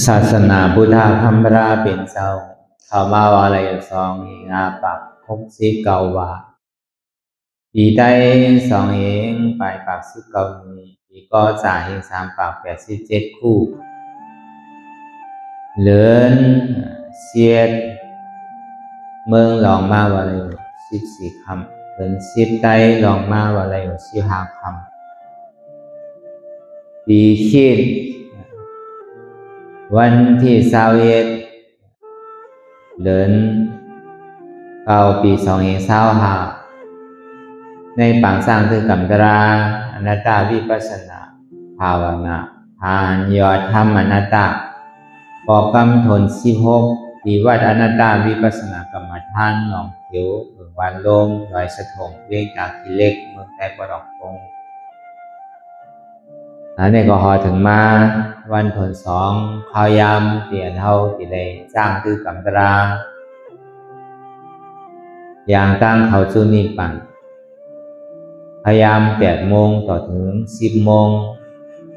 ศาสนาพุทธธรรมราเป็นเจ้าเข้ามาวาลายสองเองอาปัก69 วาปีได้สองเองปลายปาก19นี้ปีก็จ่ายเอง3 ปาก 87 คู่เลินเสียดเมืองหลองมาวาลาย14 คำเลิน10ได้หลองมาวาลาย15 คำปีคิดวันที่21เดือน9 ปี2525ในปางสร้างคือกำตราอนัตตาวิปัสสนาภาวนาทานยอดธรรมอนัตตาปอกกำทน16ปีวัดอนัตตาวิปัสสนากรรมฐานหนองเขียวเมืองวันลมลอยสะทงเรียกจากกิเลสเมืองแต่ปดอกคงอันนี้ก็หอถึงมาวันทน2ข้าวยำเปลี่ยนเท่าที่ได้จ้างคือกำตราอย่างตั้งเขาจุนิปันพยายาม8 โมงต่อถึง10 โมง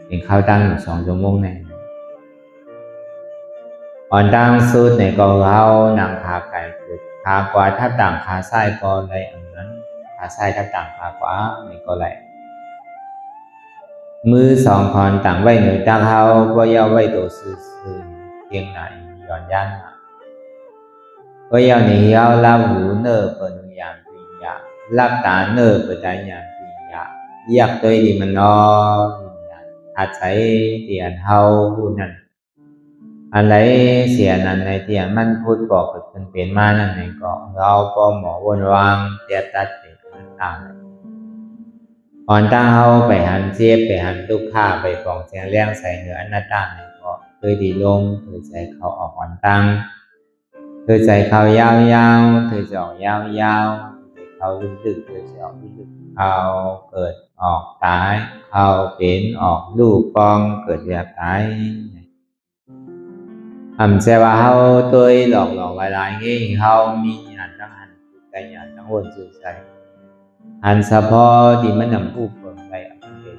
เป็นข้าวตั้งอยู่2 ชั่วโมงในอ่อนตั้งสุดในกอเขานางขาไก่กุดขากว่าทับต่างขาซ้ายก็ไหลอันนั้นขาซ้ายทับต่างขาขวาในก็ไหลมือ2 คอนต่างไว้เหนือตาเขาก็ย่อไว้ตัวซื่อเพียงไหนย้อนยันก็ย่อหนีย่อลาหูเนอเปิดอย่างปียาลับตาเนอเปิดใจอย่างปียาอยากตัวดีมันนออาจใช้เตียนเฮาผู้นั้นอะไรเสียนั้นในเตียนมันพูดบอกกับคนเป็นมานั่นเองก็เราก็หมอวนวางเตียตัดเป็นต่างอ่อนตั้งเฮาไปหันเสียไปหันลูกค้าไปปองเสียงเลี้ยงใส่เหนืออนัตตาเนี่ยก็เคยดีลงเคยใจเขาออกอ่อนตั้งเคยใจเขายาวๆเคยจะออกยาวๆเขาลึกๆเคยจะออกลึกๆเขาเกิดออกตายเขาเป็นออกลูกปองเกิดแบบตายเสียว่าเขาตัวหลอกหลายๆงี้เขามีหันตั้งหันใจหันตั้งวนสื่อใจหันเฉพาะที่มันนำผู้เปิดไป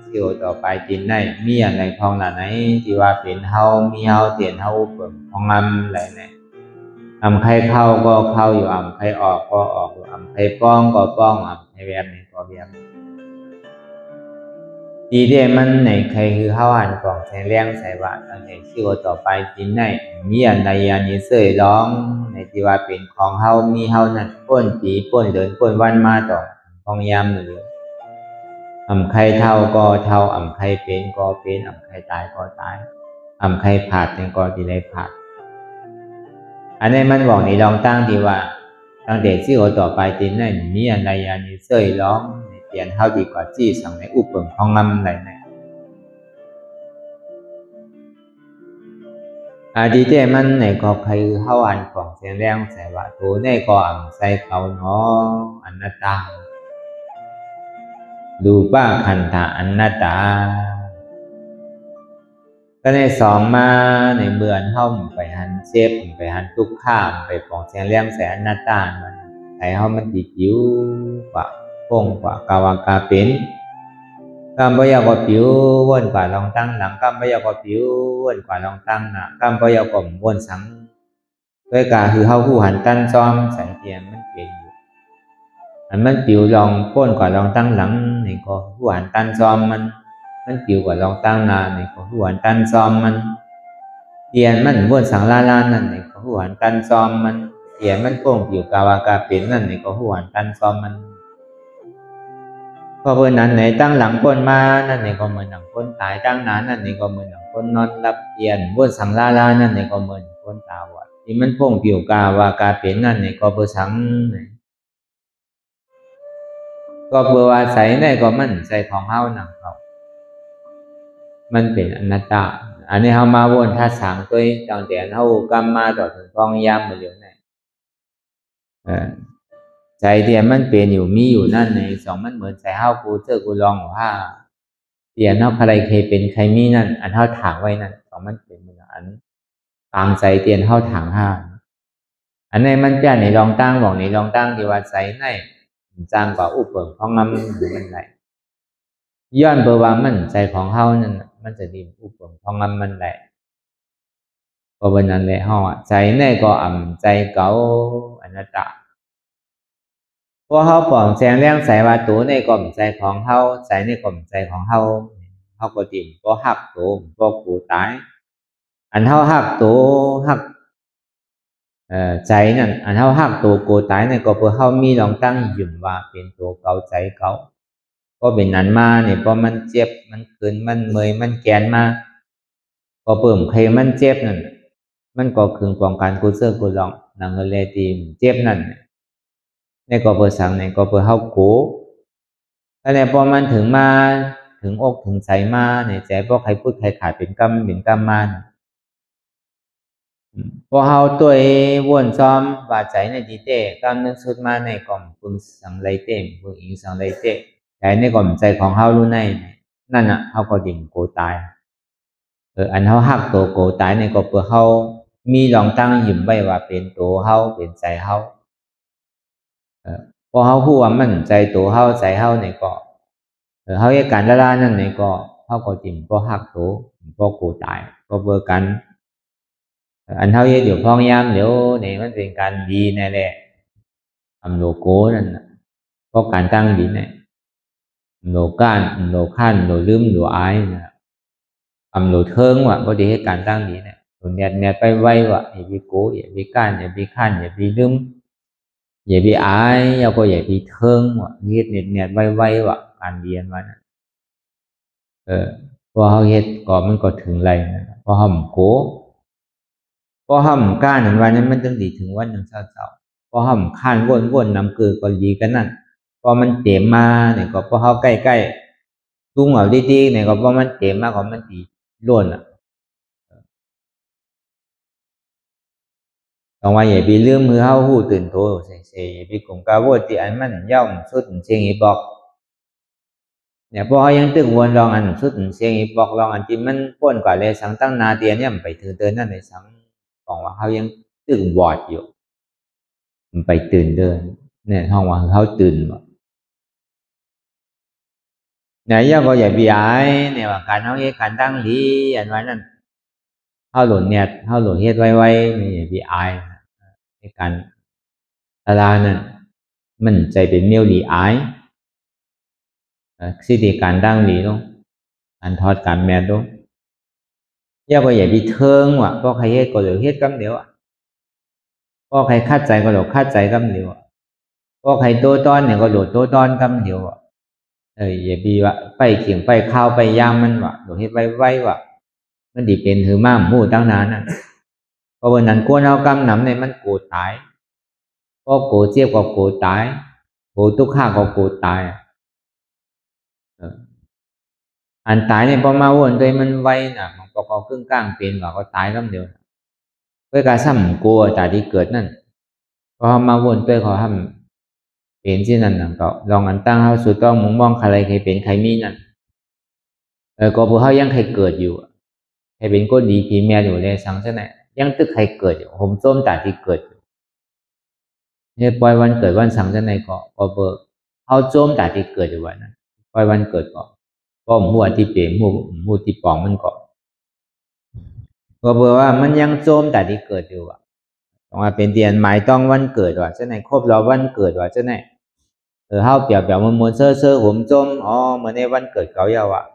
เที่ยวต่อไปจินได้มีอะไรพองหลานไหนที่ว่าเป็นเฮามีเฮาเตียนเฮาเปิดพองงำอะไรเนี่ยใครเข้าก็เข้าอยู่ใครออกก็ออกอยู่ใครป้องก็ป้องใครแวบนี่ก็แวบดีเดียมันในใครคือเข้าหันกล่องใช้แรงใส่บาตรตั้งแต่เที่ยวต่อไปจินได้มีอะไรอันนี้เสยร้องในที่ว่าเป็นของเฮามีเฮานั่นป้นปีป้นเดินป้นวันมาต่อพองยำหรือใครเท่าก็เท่าใครเป็นก็เป็นใครตายก็ตายใครผาดเป็นก็ดีเลยผาดอันนี้มันบอกในลองตั้งดีว่าตั้งแต่ที่โอต่อไปจินได้มีอะไรอันนี้เสยร้องในเปลี่ยนเท่าดีกว่าจี้สั่งในอุปเปิงของงำอะไรเนี่ยดีเจมันในก็ใครเข้าอันของเสียงแรงใส่ว่าตัวในก็ใส่เขาเนาะอนัตตาดูป้าขันธะอนัตตาก็ใน2มาในเบือนเข้าไปหันเชฟไปหันทุกข้ามไปของเสียงแรงใส่อนัตตามันใส่เข้ามันติดผิวกว่าโป่งกว่ากาวากาเป็นกำปยากว่าผิววนกว่าลองตั้งหลังกำปยากว่าผิววนกว่าลองตั้งนะกำปยากว่าวนสังด้วยการคือเข้าผู้หันตั้นซ้อมใส่เทียนมันเปลี่ยนอยู่มันผิวลองป้นกว่าลองตั้งหลังนี่ก็ผู้หันตั้นซ้อมมันผิวกว่าลองตั้งนานี่ก็ผู้หันตั้นซ้อมมันเทียนมันวนสังลาลานนั่นนี่ก็ผู้หันตั้นซ้อมมันเทียนมันโป่งผิวกาวากาเป็นนั่นนี่ก็ผู้หันตั้นซ้อมมันพอเพื่อนนั้นไหนตั้งหลังก้นมานั่นนี่ก็เหมือนหลังก้นตายตั้งนานนั่นนี่ก็เหมือนหลังก้นนอนรับเตียนวนสังลาลานั่นนี่ก็เหมือนก้นตาวัดที่มันพ่งผิวกาวากาเป็นนั่นนี่ก็เพื่อสังก็เพื่อว่าใส่ได้ก็มันใส่ของเฮาหนังเขามันเป็นอนัตตาอันนี้เฮามาวนท่าสังตัวตั้งแต่เฮากำมาต่อถึงกองยามมาเหลียวไหนใจเตียนมันเป็นอยู่มีอยู่นั่นใน2มันเหมือนใจเฮากูเจอกูลองว่าเตียนเฮาใครเคยเป็นใครมีนั่นอันเฮาถางไว้นั่น2มันเป็นเหมือนอันตามใจเตียนเฮาถางห้าอันนี้มันเปลี่ยนในลองตั้งบอกในลองตั้งที่ว่าใจในจางกว่าอุปเปิงของงำหรือมันไหนย้อนเบอร์ว่ามันใจของเฮานั่นมันจะดีอุปเปิงของงำมันไหน ก็เป็นนั้นแหละเฮาใจในก็ใจเก่าอนัตตาพอเฮาปลอมแสงเรื่องใส่ว่าตัวในกลมใจของเฮาใจในกลมใจของเฮาก็ติ่มบ่ฮักตัวบ่กูตายอันเฮาฮักตัวฮักใจนั่นอันเฮาฮักตัวกูตายนั่นก็เพื่อเฮามีลองตั้งยืนว่าเป็นตัวเก่าใจเก่าก็เป็นนั้นมาเนี่ยพอมันเจ็บมันคืนมันเมื่อยมันแกนมาก็เพิ่มใครมันเจ็บนั่นมันก็คืนป้องกันกูเสื้อกูลองนางเลตีมเจ็บนั่นในก็เพื่อสั่งในก็เพื่อเฮากูแล้วเนี่ยพอมันถึงมาถึงอกถึงใจมาเนี่ยใจพวกใครพูดใครขาดเป็นกรรมมาพอเฮาตัววนซ้อมว่าใจในดีเต้กำนึกสุดมาในกล่อมปึงสังไรเต้ปึงอิงสังไรเต้ใจในกล่อมใจของเฮารู้ในนั่นน่ะเฮาก็ดิ่งโกตายอันเฮาฮักตัวโกตายในก็เพื่อเฮามีลองตั้งยิ้มไว้ว่าเป็นตัวเฮาเป็นใจเฮาพอเฮาฮู้ว่ามันใจตัวเฮาใจเฮาในก็เฮาเฮ็ดการละลานั่นในก็เฮาก็ดิ่งบ่ฮักตัวบ่โกตายก็เบิ่กันอันเฮาเฮ็ดอยู่พ้องยามเดี๋ยวนี่มันเป็นการดีแน่แหละโลโก้นั่นน่ะก็การตั้งดีแน่โลก้านโลคั่นโลลืมโลอายนะโลเทิงว่ะบ่ได้เฮ็ดการตั้งดีแน่โลแนดไปไว้ว่ะอย่าไปโกอย่าไปก้านอย่าไปคั่นอย่าไปลืมอย่าไปอายแล้วก็อย่าไปเทิงว่ะเฮ็ดแนดไว้ว่ะการเรียนว่าน่ะพอเฮาเฮ็ดก็มันก็ถึงไรนะพอเฮาโกพอห้ำก้านอันวันนั้นมันจึงดีถึงวันหนึ่งเศร้าพอห้ำข้านวนนำเกลือก็ดีกันนั่นพอมันเต็มมาเนี่ยก็พอเขาใกล้ตุ้งเอาดีๆเนี่ยก็พอมันเต็มมาก็มันดีล้วนต้องว่าอย่าไปลืมมือเฮาหู้ตื่นโตเสียอย่าไปกงกาโวติอันมันย่อมสุดเสียงอีบอกเนี่ยพอเขายังตึกวนลองอันสุดเสียงอีบอกลองอันที่มันป้นกว่าเลยสังตั้งนาเตียเนี่ยมันไปถึงเตือนนั่นเลยสังบอกว่าเขายังตึกวอดอยู่มันไปตื่นเดินเนี่ยห้องว่าเขาตื่นเนี่ยยังก็อย่าไปอายเนี่ยว่าการเขาเฮ็ดการตั้งดีอันว่านั้นเขาหล่นเนี่ยเขาหล่นเฮ็ดไว้เนี่ยอย่าไปอายในการตารางนั้นมันใจเป็นเมียวหลีอายสิธีการตั้งดีเนาะอันทอดการแม่ดูยังก็อย่าไปเทิงว่ะเพราะใครเฮ็ดก็เหลือเฮ็ดกำเดียวเพราะใครคาดใจก็เหลือคาดใจกำเดียวเพราะใครโตต้อนเนี่ยก็โดดโตต้อนกำเดียวอย่าบีว่าไปเขียงไปข้าวไปย่างมันวะหรือเฮ็ดไว้วะมันดีเป็นถือมาหมู่ตั้งนานน่ะเพราะวันนั้นกวนเอากำหนำในมันโกรธตายก็โกรธเจี๊ยบก็โกรธตายโกรธทุกข้าก็โกรธตายอันตายเนี่ยพอมาวนตัวมันไวน่ะมันก็ครึ่งกลางเป็นว่าก็ตายแล้วเดียวเพื่อการซ้ำกลัวจากที่เกิดนั่นพอมาวนตัวเขาทำเป็นที่นั่นน่ะก็ลองอันตั้งเขาสุดต้องมองใครใครเป็นใครมีนั่นก็พวกเขายังใครเกิดอยู่ใครเป็นก็ดีผีแม่อยู่ในสังเท่าไหร่ยังตึกใครเกิดอยู่ผมส้มจากที่เกิดเนี่ยปล่อยวันเกิดวันสังเท่าไหร่ก็เบอร์เขาโจมจากที่เกิดอยู่วันนั้นปล่อยวันเกิดก็หมู่ที่เปลี่ยนหมู่ที่ปองมันก็เบอร์ว่ามันยังโจมจากที่เกิดอยู่ต้องมาเป็นเดือนหมายต้องวันเกิดว่าเจ้าไหนครบรอบวันเกิดว่าเจ้าไหนเขาเปรียบมันเซ่อผมโจมเหมือนในวันเกิดเขาเยาว์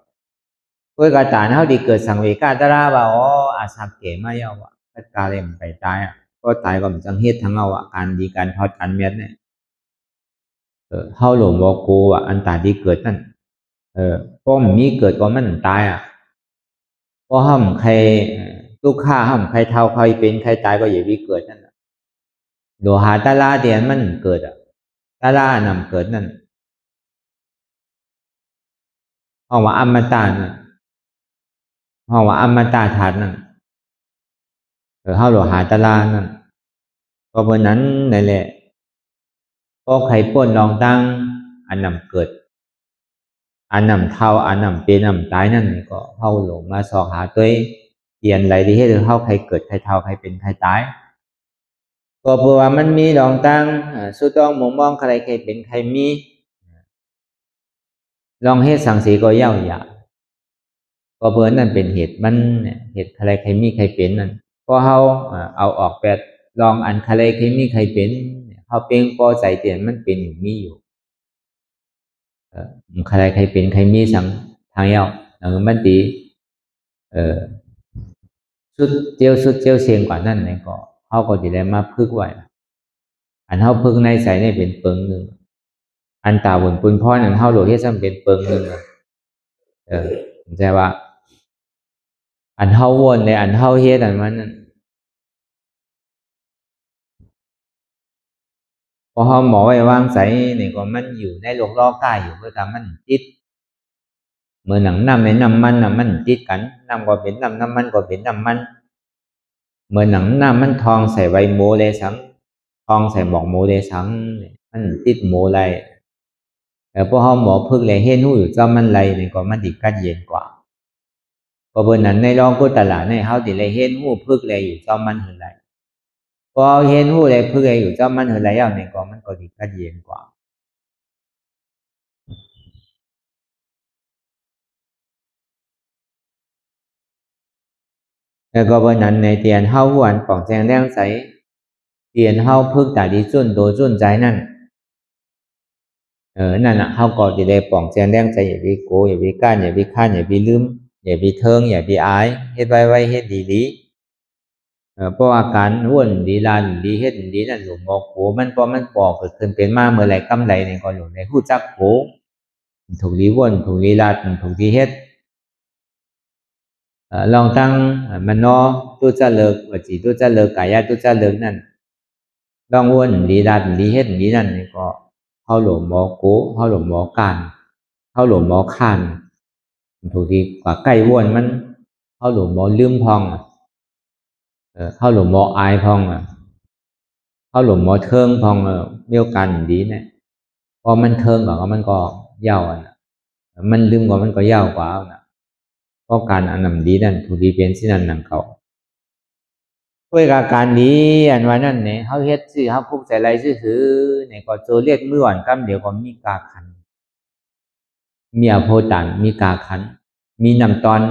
เพื่อกาตานเขาดีเกิดสังเวกาตราบ่าอาสักเกมาเยาว์ก็ตายเลยมันไปตายก็ตายก็มันจังเฮ็ดทั้งเอาการดีการทอดการเม็ดเนี่ยเขาหลงบอกกูอันตาดีเกิดนั่นเพราะมันมีเกิดก็มันตายเพราะห้ามใครลูกค้าห้ามใครเท่าใครเป็นใครตายก็อย่าวิเกิดนั่นโดหาตาลาเดียนมันเกิดตาลานำเกิดนั่นห้องว่าอมตะนั่นห้องว่าอมตะธาตุนั่นเขาโดหาตาลานั่นก็เพราะนั้นนั่นแหละก็ใครป้นลองตั้งอันนำเกิดอันนำเท่าอันนำเป็นนำตายนั่นก็เข้าหลงมาสอหาตัวเปลี่ยนอะไรที่ให้เข้าใครเกิดใครเท่าใครเป็นใครตายก็เพราะว่ามันมีลองตั้งสุดต้องมองใครใครเป็นใครมีลองให้สังสีก็เย่าหยาก็เพราะนั่นเป็นเหตุมันเหตุใครใครมีใครเป็นนั่น พอเขาเอาออกแปดลองอันใครเคยมีใครเป็นเขาเป็นพอใจเตียนมันเป็นอยู่มีอยู่ใครใครเป็นใครมีสังทางเย้ามันดีสุดเจียวเสียงกว่านั้นเนี่ยก็เขาก็จะได้มาพึกไว้อันเขาพึกในใส่เนี่ยเป็นเปิงหนึ่งอันตาบนปุนพ่อหนึ่งเขาหลวงที่ซ้ำเป็นเปิงหนึ่งใช่ว่าอันเขาวนในอันเขาเฮ็ดอันมันพอเขาหมอไว้วางใส่เนี่ยก็มันอยู่ในโลกล้อกายอยู่เพื่อทำมันติดเมื่อหนังน้ำในน้ำมันมันติดกันน้ำก็เป็นน้ำมันก็เป็นน้ำมันเมื่อหนังน้ำมันทองใส่ใบโมเลยสังทองใส่หมอกโมเลยสังมันติดโมไรแต่พอเขาหมอพึกเลยเห็นหูอยู่เจ้ามันไรเนี่ยก็มันติดกันเย็นกว่าก็เบอร์นั้นในรองกุตลาในเขาติเลยเห็นหูพึกเลยอยู่เจ้ามันหือไรพอเห็นหูเลยพึกเลยอยู่เจ้ามันหือไรเอาเนี่ยก็มันก็ติดกันเย็นกว่าแล้วก็เบอร์นั้นในเตียนเขาหวนป่องแจงแรงใสเตียนเขาพึกแต่ดีจุนโดจุนใจนั่นนั่นเขาก็จะได้ป่องแจงแรงใจอย่าไปโกอย่าไปก้านอย่าไปข้านอย่าไปลืมอย่าไปเทิงอย่าไปอายเฮ็ดไว้เฮ็ดดีเพราะอาการอ้วนดีลานดีเฮ็ดดีนั่นหลวงบอกโหมันพอมันปอกเกิดขึ้นเป็นมาเมื่อไรกำไรเนี่ยก็หลวงในหู้จักโหถูกดีอ้วนถูกดีลาดถูกดีเฮ็ดลองตั้งมันนอตู้จะเลิกว่าจีตู้จะเลิกกายะตู้จะเลิกนั่นลองอ้วนดีลาดดีเฮ็ดดีนั่นนี่ก็เข้าหลวงหมอโกเข้าหลวงหมอการเข้าหลวงหมอคานถูกดีกว่าใกล้อ้วนมันเข้าหลวงหมอลืมพองเข้าหลวงหมออายพองเข้าหลวงหมอเทิงพองมีโอกาสดีเนี่ยพอมันเทิงกว่ามันก็ยาวมันลืมกว่ามันก็ยาวกว่านะเพราะการอันนั้นดีนั่นถูกดีเป็นสินั่นนั่นเขาด้วยการนี้อันว่านั่นเนี่ยเขาเฮ็ดสิเขาพุกใส่ไรซื้อเนี่ยก็โจเรียกเมื่อวันกำเดี๋ยวก็มีกาขันมีอโพตันมีกาขันมีน้ำตอน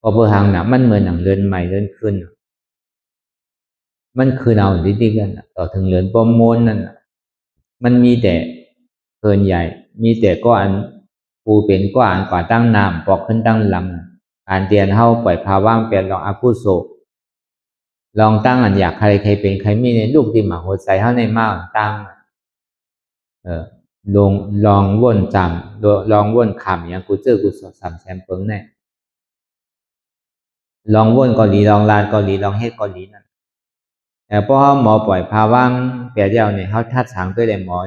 พอเบอร์หางน่ะมันเหมือนหนังเรือนใหม่เรือนขึ้นมันคือเอาดีๆกันต่อถึงเรือนประมวลนั่นมันมีแต่เกินใหญ่มีแต่ก็อันปูเป็นก็อันกว่าตั้งน้ำปอกขึ้นตั้งลำการเตียนเฮาปล่อยภาว่างเปลี่ยนลองอากุโสลองตั้งอันอยากใครเป็นใครมีในลูกที่หมาหัวใจเฮาในมากตั้งลองว่นจำลองว่นคำอย่างกูเจอกูสอบสามแซมเปิงเนี่ยลองว่นเกาหลีลองลานเกาหลีลองเฮ็ดเกาหลีนั่นแต่พอหมอปล่อยภาว่างเปลี่ยนแล้วเนี่ยเขาทัดสางด้วยเลยหมอ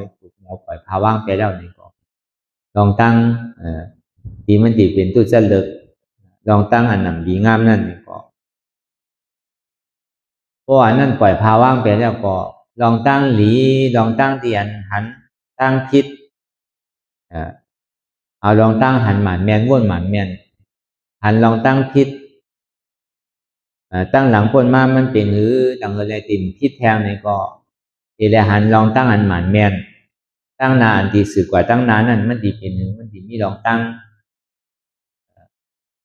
ปล่อยภาว่างเปลี่ยนแล้วเนี่ยก็ลองตั้งดีมันดีเป็นตู้จะเลิกลองตั้งอันหนังดีงามนั่นเนี่ยก็เพราะว่านั่นปล่อยภาว่างเปลี่ยนแล้วก็ลองตั้งหลีลองตั้งเตียนหันตั้งทิศเอาลองตั้งหันหมันแมนว่นหมันแมนหันลองตั้งทิศตั้งหลังพ้นมามันเป็นหรือดังอะไรติ่มทิศแทงนี่ก็ทีละหันลองตั้งหันหมันแมนตั้งนานดีสึกกว่าตั้งนานนั่นมันดีเป็นหนึ่งมันดีมีลองตั้ง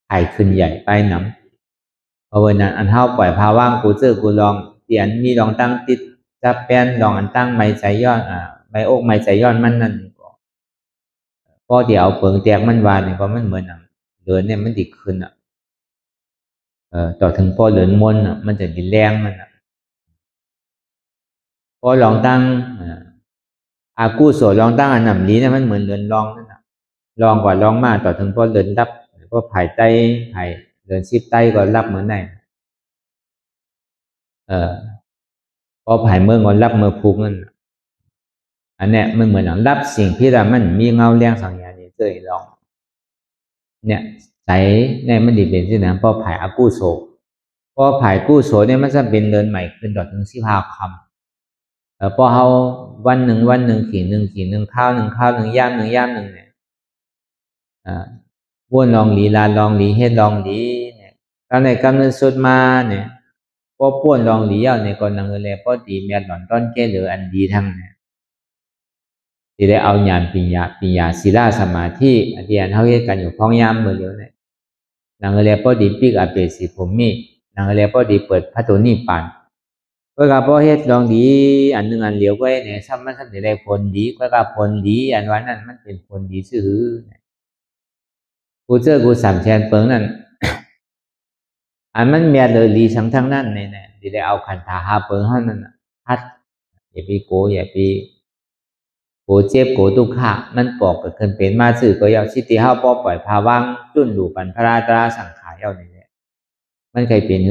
ไข่ขึ้นใหญ่ไปหนำเพราะวันนั้นอันเท่าปล่อยพาว่างกูเจอกูลองเตียนมีลองตั้งติดจับแป้นลองอันตั้งไม้ใจย้อนไม้อกไม้ใจย้อนมันนั่นก็พอเดี๋ยวเปิงแตกมันวานเนี่ยก็มันเหมือนหนังเดินเนี่ยมันดีขึ้นต่อถึงพอเหลือนมนมันจะดีแรงมันพอลองตั้งอากู้โสลองตั้งอันหนำนี้เนี่ยมันเหมือนเหลือนลองนั่นลองกว่าลองมากต่อถึงพอเหลือนรับก็ไผ่ไตไผ่เหลือนชิบไตก็รับเหมือนไหนพอไผ่เมื่อก่อนรับเมื่อพุกนั่นอันเนี้ยมันเหมือนหลังรับสิ่งที่เรามันมีเงาเลี้ยงสังญานี่เจอลองเนี่ยใส่เนี่ยมันดีเป็นที่ไหนพอไผ่อากู้โสพอไผ่กู้โสเนี่ยมันจะเป็นเดินใหม่ขึ้นต่อถึง15 คำพอเขาวันหนึ่งขี่หนึ่งข้าวหนึ่งย่ามหนึ่งเนี่ยว่นลองหลีลานลองหลีเฮ็ดลองหลีเนี่ยตอนในกำเนิดสุดมาเนี่ยพอป้วนลองหลีเอาเนี่ยก่อนนังเลยพอตีเมียหล่อนต้นแก่เหลืออันดีทั้งเนี่ยที่ได้เอาญาณปัญญาศิลาสมาธิอาจารย์เขาเฮ็ดกันอยู่พ้องยามมือเดียวเนี่ย nang lepo di pik ape si phumi nang lepo diเปิดพระโตนิพพานก็กับพอเฮ็ดลองดีอันหนึ่งอันเหลียวไว้เนี่ยซ้ำมันซ้ำได้ผลดีก็กับผลดีอันวันนั้นมันเป็นผลดีซื่อกูเจอกูสามแชนเปิงนั่นอันมันเมียเลยลีทั้งนั้นเนี่ยที่ได้เอาขันธาหาเปิงเท่านั้นฮัดอย่าไปโกอย่าไปโกเจ็บโกทุกขะมันปอกกับเกินเป็นมาสื่อก็ยาวชิติห้าปอปล่อยภาวังจุนดูปันพระราตราสังขารเอาเนี่ยมันเคยเป็น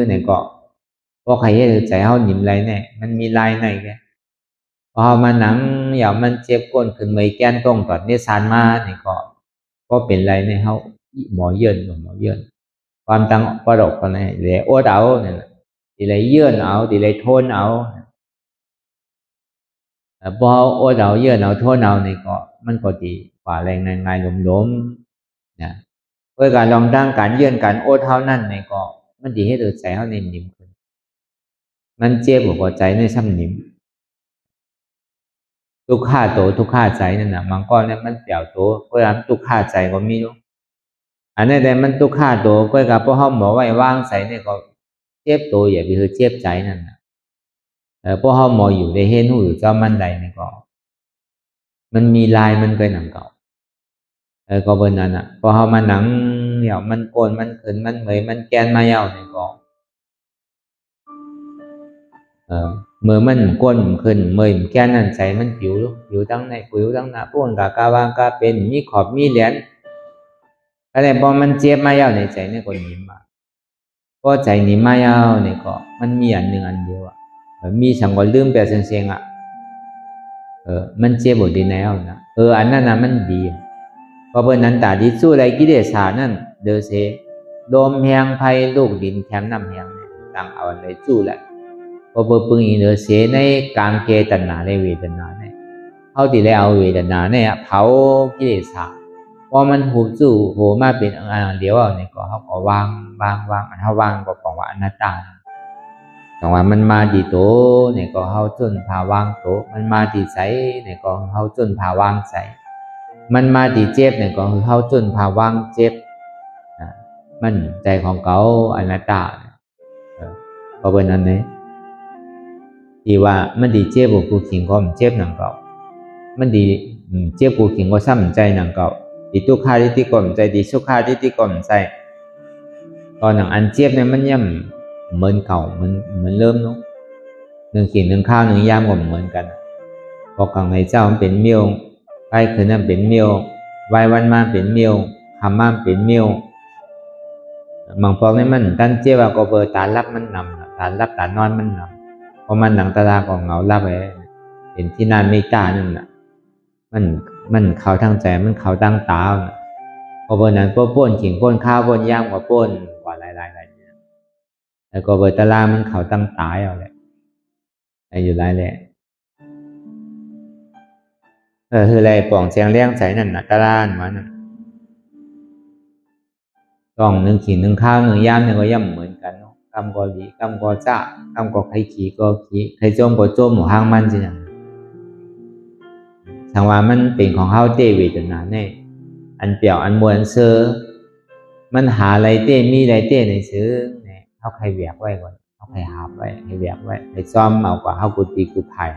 เนี่ยก็พอใครเห็นใจเฮาหนิมไรเนี่ยมันมีลายในแกพอมาหนังอย่างมันเจ็บก้นขึ้นเมยแก้นตรงตอดเนี่ยสานมาเนี่ยก็เป็นไรเนี่ยเฮาหมอเยินความตั้งประดกกันเนี่ยเดี๋ยวโอ้เอาเนี่ยดีเลยเยื่อนเอาดีเลยทนเอาพอโอ้เอาเยื่อนเอาทนเอาเนี่ยก็มันก็ดีกว่าแรงง่ายๆล้มๆนะเพื่อการลองตั้งการเยื่อนการโอ้เท่านั้นเนี่ยก็มันดีให้ตัวใจเฮานิ่มขึ้นมันเจ็บหัวใจในซ้ำนิ่มทุกข้าโตทุกข้าใจนั่นน่ะบางก้อนเนี่ยมันเปลี่ยวโตเพราะฉะนั้นทุกข้าใจก็มีอันนี้แต่มันทุกข้าโตก็กับพวกเขาบอกไว้ว่างใส่เนี่ยก็เจ็บโตอย่าไปคือเจ็บใจนั่นน่ะพวกเขาหมออยู่ในเห็นหูอยู่เจ้ามันใดเนี่ยก็มันมีลายมันเคยหนังเก่าก็เบนนั้นอ่ะพอเขามาหนังเหี่ยวมันโกนมันขึ้นมันเหมยมันแกนมาเย้าเนี่ยก็เมื่อมันก้นขึ้นเมื่อแก่นั่นใจมันผิวตั้งในผิวตั้งหน้าพวกกาวางกาเป็นมีขอบมีเหรียญอะไรพอมันเจ็บมาเย้าในใจเนี่ยก็หนีมาพอใจหนีมาเย้าเนี่ยก็มันมีอันหนึ่งอันเดียวอ่ะมีสังก็ลืมไปเสียงอ่ะมันเจ็บบดีแนวนะอันนั้นนะมันดีเพราะเพื่อนนั้นตาดีสู้ไรกิเลสานั่นเดอเซโดมแหงไพลูกดินแถมน้ำแหงเนี่ยต่างเอาอะไรสู้แหละพอเปิดปึงอีเนอเสียในกลางเกตันนาในเวทนาเนี่ยเขาตีแล้วเอาเวทนาเนี่ยเผากิเลสพอมันหูสู้โหมาเป็นอันเดียวเนี่ยก็เขาก็วางอันเขาวางก็บอกว่าอนัตตาแต่ว่ามันมาดีโตเนี่ยก็เขาจนภาวางโตมันมาดีใสเนี่ยก็เขาจนภาวางใสมันมาดีเจ็บเนี่ยก็คือเขาจนภาวางเจ็บมันใจของเขาอนัตตาเพราะเป็นอันนี้ที่ว่ามันดีเจ็บบุกูขิงก็เจ็บหนังเก่ามันดีเจ็บกูขิงก็ซ้ำใจหนังเก่าดีทุกข้าที่ก่อมใจดีสุขาที่ก่อมใจตอนหนังอันเจ็บเนี่ยมันย่ำเหมือนเก่าเหมือนเริ่มเนาะหนึ่งขิงหนึ่งข้าวหนึ่งยามก็เหมือนกันพอขังในเจ้ามันเป็นเมียวไปคืนนั้นเป็นเมียววันมาเป็นเมียวคำมาเป็นเมียวบางพวกนี้มันตั้งเจ็บว่าก็เบอร์ตาลับมันนำตาลับตานอนมันนำพอมันหนังตาลาของเหงาลับไปเห็นที่นานไม่กล้านั่นแหละมันเขาทางใจมันเขาตั้งตาพอเบอร์นั้นป้นขิงป้นข้าวป้นย่างกว่าป้นกว่าหลายเนี่ยแล้วก็เบอร์ตาลามันเขาตั้งตายเอาแหละไอ้อยู่หลายแหละคืออะไรป่องเสียงเลี้ยงใส่นั่นนะตาลานมันต้องหนึ่งขิงหนึ่งข้าวหนึ่งย่างเนี่ยก็ย่ำเหมือนกันเนาะกำกอดีกำกอจ้ากำกอใครขี่ก็ขี่ใครโจมก็โจมหมูห้างมันสิอย่างทางว่ามันเป็นของเฮาเตเวทนาเนี่ยอันเปี่ยวอันมวลเซอร์มันหาอะไรเต้มีอะไรเต้ในซื้อเนี่ยเขาใครแบกไว้ก่อนเขาใครหาไว้ให้แบกไว้ให้ซ้อมเอากว่าเขากุฏิกุภัย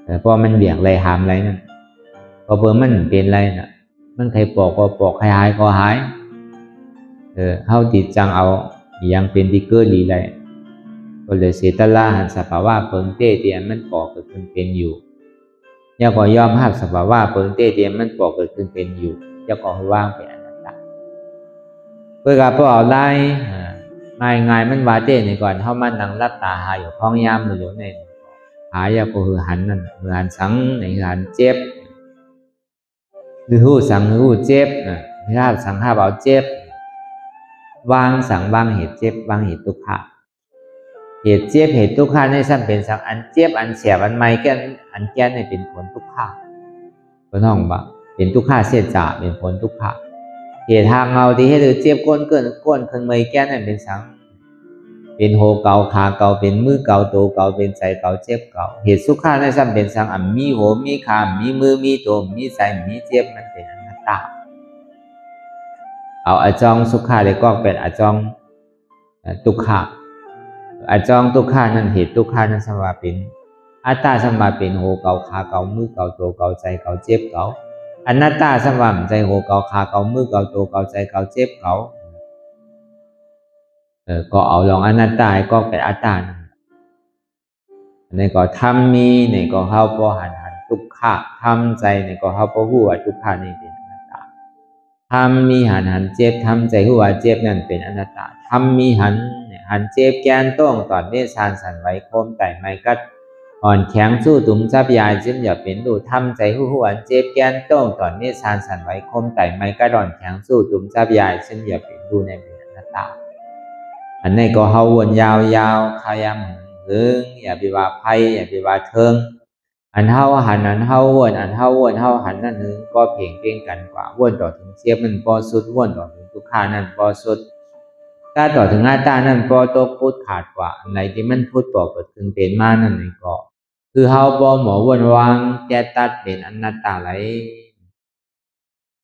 แต่พอมันแบกอะไรหามอะไรนั่นพอเพิ่มมันเป็นอะไรน่ะมันใครปอกก็ปอกใครหายก็หายเฮาติดจังเอาอย่างเป็นที่เกิดหลีไรก็เลยเสียตลาหันสภาวะเปิงเต้เตียนมันปอกเกิดขึ้นเป็นอยู่ย่าก็ยอมรับสภาวะเปิงเต้เตียนมันปอกเกิดขึ้นเป็นอยู่ย่าก็ว่างเป็นอนัตตาเพื่อการพอเอาไล่ง่ายมันว่าเต้ในก่อนเฮามันนั่งรับตาหาอยู่ห้องยามอยู่ในหายาก็คือหันนั่นมือหันสังในหันเจ็บหรือหูสังหรือหูเจ็บไม่รับสังห้าเอาเจ็บวางสังวางเหตุเจ็บวางเหตุทุกข์เหตุเจ็บเหตุทุกข์ในซ้ำเป็นสังอันเจ็บอันเสียบอันไม่แก่อันแก่ในเป็นผลทุกข์เป็นห้องบ่เป็นทุกข์เสียจ่าเป็นผลทุกข์เหตุทางเงาที่ให้เราเจ็บก้นเกินก้นคนไม่แก่ในเป็นสังเป็นโหเก่าขาเก่าเป็นมือเก่าโตเก่าเป็นใจเก่าเจ็บเก่าเหตุสุขในซ้ำเป็นสังอันมีโหมีขามีมือมีโตมีใจมีเจ็บมันเป็นอนัตตา เอาอาจองสุขาเลยก็เป็นอาจองทุกขาอาจองทุกขานั่นเหตุทุกขานั่นสมาเป็นอัตตาสมาเป็นโหเกาขาเกามือเกาตัวเกาใจเกาเจ็บเกาอนัตตาสมาใจโหเกาขาเกามือเกาตัวเกาใจเกาเจ็บเกาก็เอาลองอนัตตาก็เป็นอัตตาในก็ทำมีในก็เข้าพอหันทุกขาทำใจในก็เข้าพอหัวทุกขานี่เป็นอนัตตาทำมีหันเจ็บทำใจหัวเจ็บนั่นเป็นอนัตตาทำมีหันเจ็บแกนต้องตอนนี้ชานสันไว้โคมแต่ไม่กัดอ่อนแข็งสู้ตุ้มจับยายจึงอย่าเป็นดูทำใจหัวเจ็บแกนต้องตอนนี้ชานสันไว้โคมแต่ไม่กัดอ่อนแข็งสู้ตุ้มจับยายจึงอย่าเป็นดูในเป็นอนัตตาอันนี้ก็เฮาวนยาวขยำหึงอย่าไปว่าไพ่อย่าไปว่าเทิงอันเฮาหันอันเฮาวนอันเฮาวนเฮาหันนั่นหึงก็เพ่งเก่งกันกว่าวนต่อถึงเสียบมันพอสุดวนต่อถึงทุกขานั่นพอสุดถ้าต่อถึงอัตตานั่นพอตกพูดขาดกว่าอะไรที่มันพูดต่อเกิดขึ้นเป็นมานั่นนี่ก็คือเฮาบ่หมอวนวางแก้ตัดเป็นอนัตตาไหล